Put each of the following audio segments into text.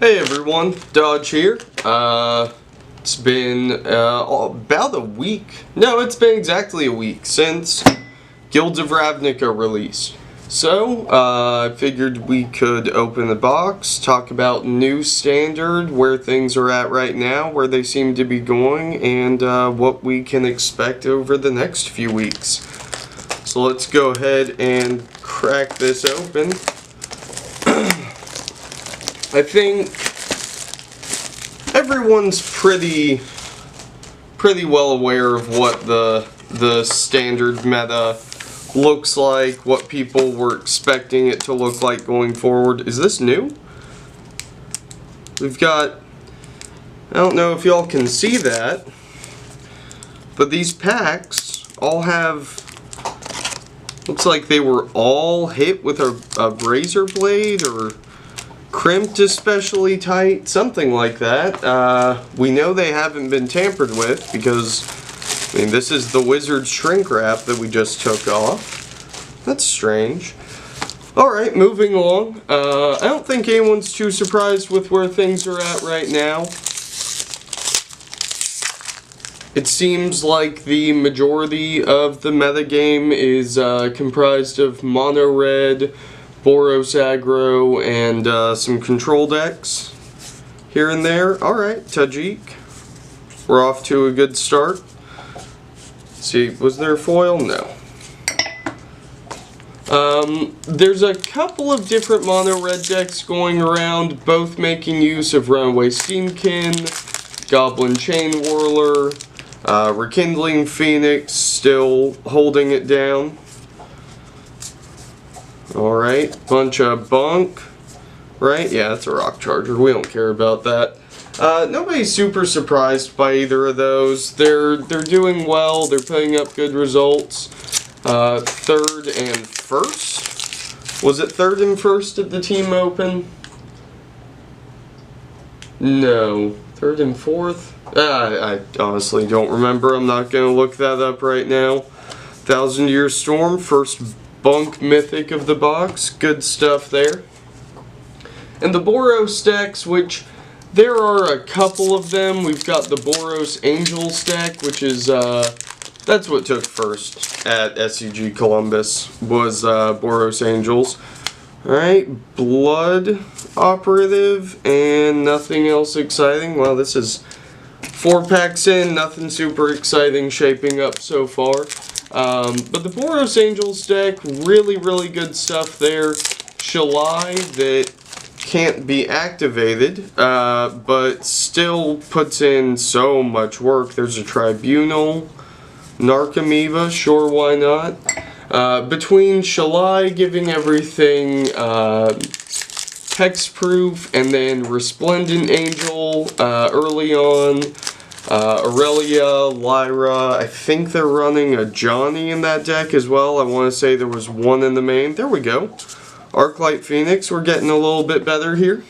Hey everyone, Dodge here. It's been about a week. No, it's been exactly a week since Guilds of Ravnica released. So, I figured we could open the box, talk about new standard, where things are at right now, where they seem to be going, and what we can expect over the next few weeks. So let's go ahead and crack this open. I think everyone's pretty well aware of what the standard meta looks like, what people were expecting it to look like going forward. Is this new? We've got, I don't know if y'all can see that, but these packs all have, looks like they were all hit with a razor blade or crimped especially tight, something like that. We know they haven't been tampered with because, I mean, this is the wizard shrink wrap that we just took off. That's strange. Alright, moving along. I don't think anyone's too surprised with where things are at right now. It seems like the majority of the metagame is comprised of mono red, Boros aggro, and some control decks here and there. Alright, Tajik. We're off to a good start. See, was there a foil? No. There's a couple of different mono red decks going around, both making use of Runaway Steamkin, Goblin Chain Whirler, Rekindling Phoenix, still holding it down. Alright, bunch of bunk, right? Yeah, that's a rock charger. We don't care about that. Nobody's super surprised by either of those. They're doing well. They're putting up good results. Third and first? Was it third and first at the team open? No. Third and fourth? I honestly don't remember. I'm not going to look that up right now. 1,000 Year Storm, first bunk mythic of the box. Good stuff there. And the Boros decks, which there are a couple of them. We've got the Boros Angels deck, which is, that's what took first at SCG Columbus, was Boros Angels. Alright, Blood Operative, and nothing else exciting. Well, this is 4 packs in, nothing super exciting shaping up so far. But the Boros Angels deck, really good stuff there. Shalai that can't be activated, but still puts in so much work. There's a Tribunal, Narcomoeba, sure, why not? Between Shalai giving everything hexproof, and then Resplendent Angel early on, Aurelia, Lyra, I think they're running a Johnny in that deck as well. I want to say there was one in the main. There we go. Arclight Phoenix, we're getting a little bit better here.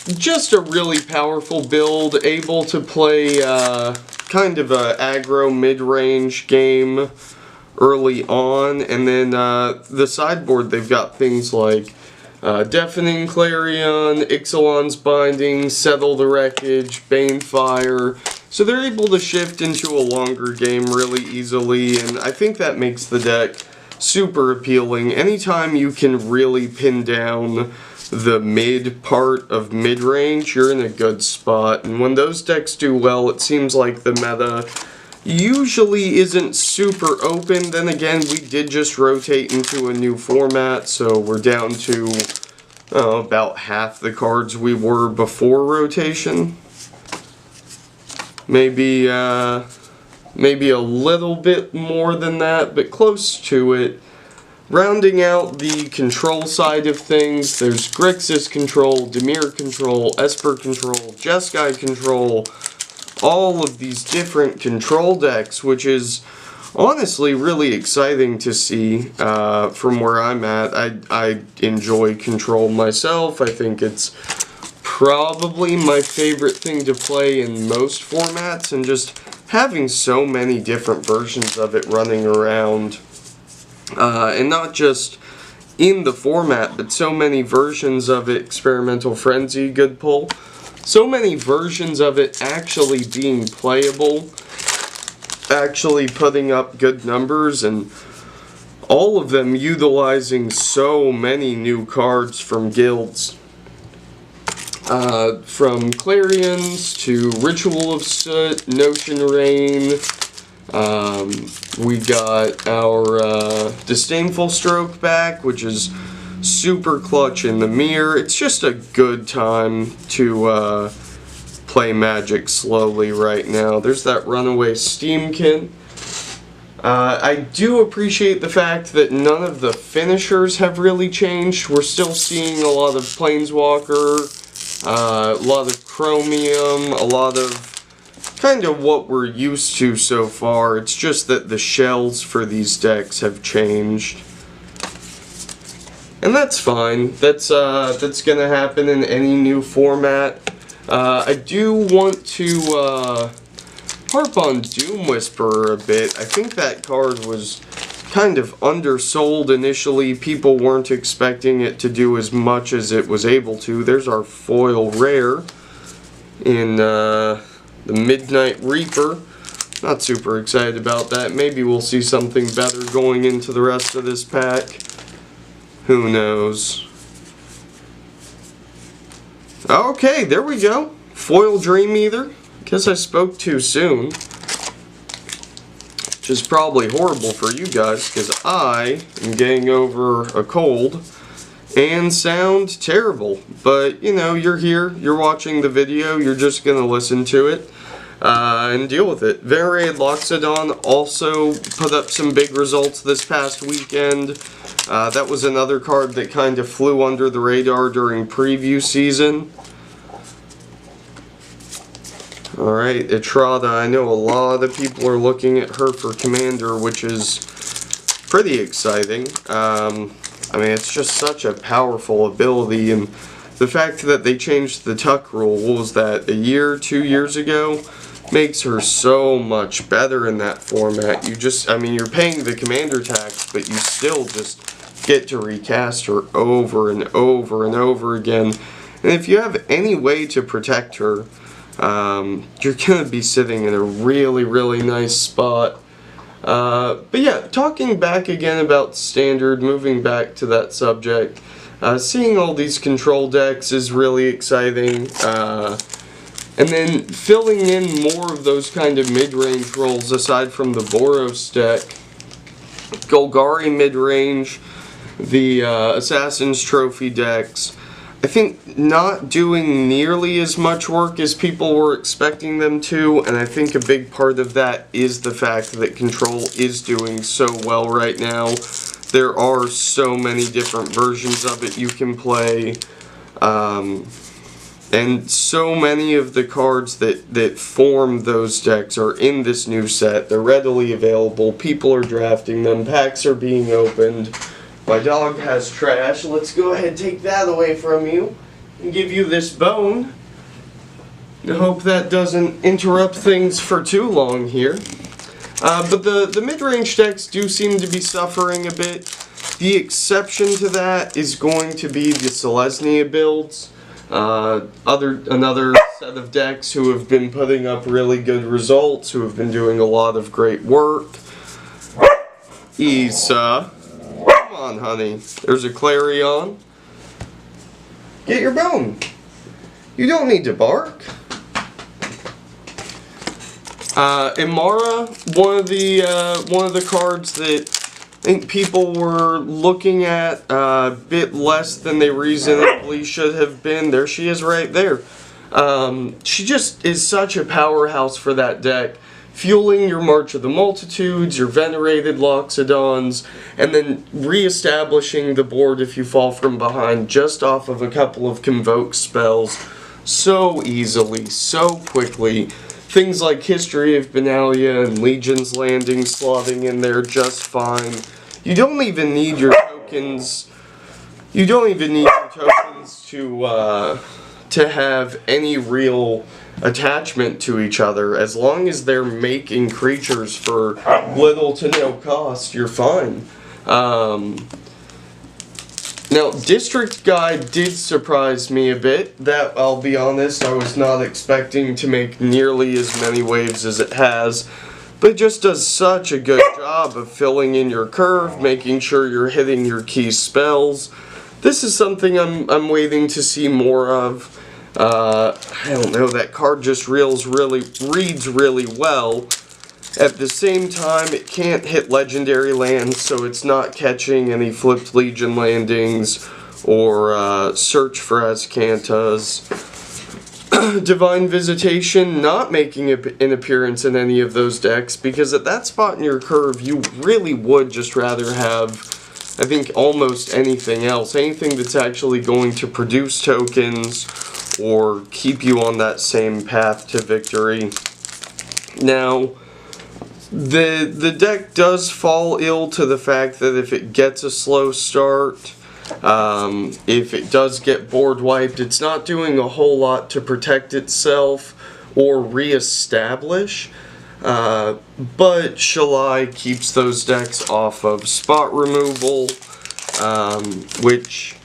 Just a really powerful build, able to play kind of a aggro mid-range game early on, and then the sideboard, they've got things like Deafening Clarion, Ixalan's Binding, Settle the Wreckage, Banefire. So they're able to shift into a longer game really easily, and I think that makes the deck super appealing. Anytime you can really pin down the mid part of mid-range, you're in a good spot. And when those decks do well, it seems like the meta usually isn't super open. Then again, we did just rotate into a new format, so we're down to about half the cards we were before rotation. Maybe a little bit more than that, but close to it. Rounding out the control side of things, there's Grixis control, Dimir control, Esper control, Jeskai control, all of these different control decks, which is honestly really exciting to see from where I'm at. I enjoy control myself. I think it's probably my favorite thing to play in most formats, and just having so many different versions of it running around, and not just in the format, but so many versions of it. Experimental Frenzy, good pull. So many versions of it actually being playable, actually putting up good numbers, and all of them utilizing so many new cards from guilds. From Clarions to Ritual of Soot, Notion Rain. We got our Disdainful Stroke back, which is super clutch in the mirror. It's just a good time to play Magic slowly right now. There's that Runaway Steamkin. I do appreciate the fact that none of the finishers have really changed. We're still seeing a lot of Planeswalker, a lot of Chromium, a lot of kind of what we're used to so far. It's just that the shells for these decks have changed. And that's fine. That's gonna happen in any new format. I do want to harp on Doom Whisperer a bit. I think that card was kind of undersold initially. People weren't expecting it to do as much as it was able to. There's our foil rare in the Midnight Reaper. Not super excited about that. Maybe we'll see something better going into the rest of this pack. Who knows? Okay, there we go. Foil Dream Eater. Guess I spoke too soon. Which is probably horrible for you guys, because I am getting over a cold and sound terrible. But, you know, you're here, you're watching the video, you're just going to listen to it and deal with it. Venerated Loxodon also put up some big results this past weekend. That was another card that kind of flew under the radar during preview season. Alright, Etrada, I know a lot of people are looking at her for Commander, which is pretty exciting. I mean, it's just such a powerful ability, and the fact that they changed the tuck rule, what was that, a year, 2 years ago, makes her so much better in that format. You just, I mean, you're paying the Commander tax, but you still just get to recast her over and over and over again. And if you have any way to protect her, you're going to be sitting in a really, really nice spot. But yeah, talking back again about Standard, moving back to that subject, seeing all these control decks is really exciting. And then filling in more of those kind of mid-range roles aside from the Boros deck. Golgari mid-range, the Assassin's Trophy decks, I think not doing nearly as much work as people were expecting them to, and I think a big part of that is the fact that Control is doing so well right now. There are so many different versions of it you can play, and so many of the cards that form those decks are in this new set. They're readily available, people are drafting them, packs are being opened. My dog has trash. Let's go ahead and take that away from you and give you this bone. I hope that doesn't interrupt things for too long here. But the mid-range decks do seem to be suffering a bit. The exception to that is going to be the Selesnya builds. Another set of decks who have been putting up really good results, who have been doing a lot of great work. Isa. Come on, honey. There's a Clarion. Get your bone. You don't need to bark. Imara, one of the cards that I think people were looking at a bit less than they reasonably should have been. There she is right there. She just is such a powerhouse for that deck. Fueling your March of the Multitudes, your Venerated Loxodons, and then re-establishing the board if you fall from behind just off of a couple of Convoke spells so easily, so quickly. Things like History of Benalia and Legion's Landing slotting in there just fine. You don't even need your tokens. You don't even need your tokens to have any real attachment to each other. As long as they're making creatures for little to no cost, you're fine. Now, District Guide did surprise me a bit. That, I'll be honest, I was not expecting to make nearly as many waves as it has. But it just does such a good job of filling in your curve, making sure you're hitting your key spells. This is something I'm waiting to see more of. I don't know, that card just reads really well. At the same time, it can't hit legendary lands, so it's not catching any flipped Legion landings or search for Azcantas. Divine Visitation not making an appearance in any of those decks, because at that spot in your curve, you really would just rather have, I think, almost anything else. Anything that's actually going to produce tokens or keep you on that same path to victory. Now, the deck does fall ill to the fact that if it gets a slow start, if it does get board wiped, it's not doing a whole lot to protect itself or re-establish. But Shalai keeps those decks off of spot removal, which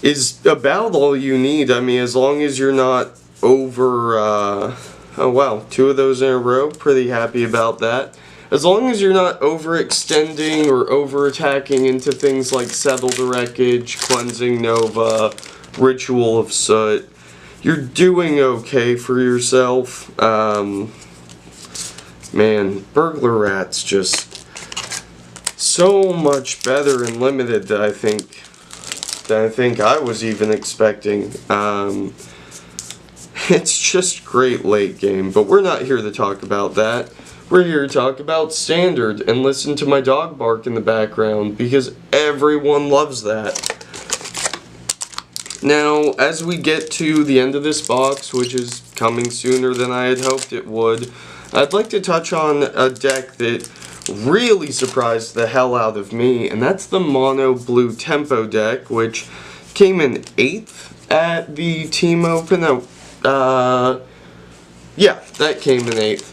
is about all you need. I mean, as long as you're not over, oh wow, 2 of those in a row, pretty happy about that. As long as you're not overextending or over-attacking into things like Settle the Wreckage, Cleansing Nova, Ritual of Soot, you're doing okay for yourself. Man, Burglar Rat's just so much better in Limited than I think I was even expecting. It's just great late game, but we're not here to talk about that. We're here to talk about Standard and listen to my dog bark in the background, because everyone loves that. Now, as we get to the end of this box, which is coming sooner than I had hoped it would, I'd like to touch on a deck that really surprised the hell out of me, and that's the Mono Blue Tempo deck, which came in 8th at the Team Open. Yeah, that came in 8th.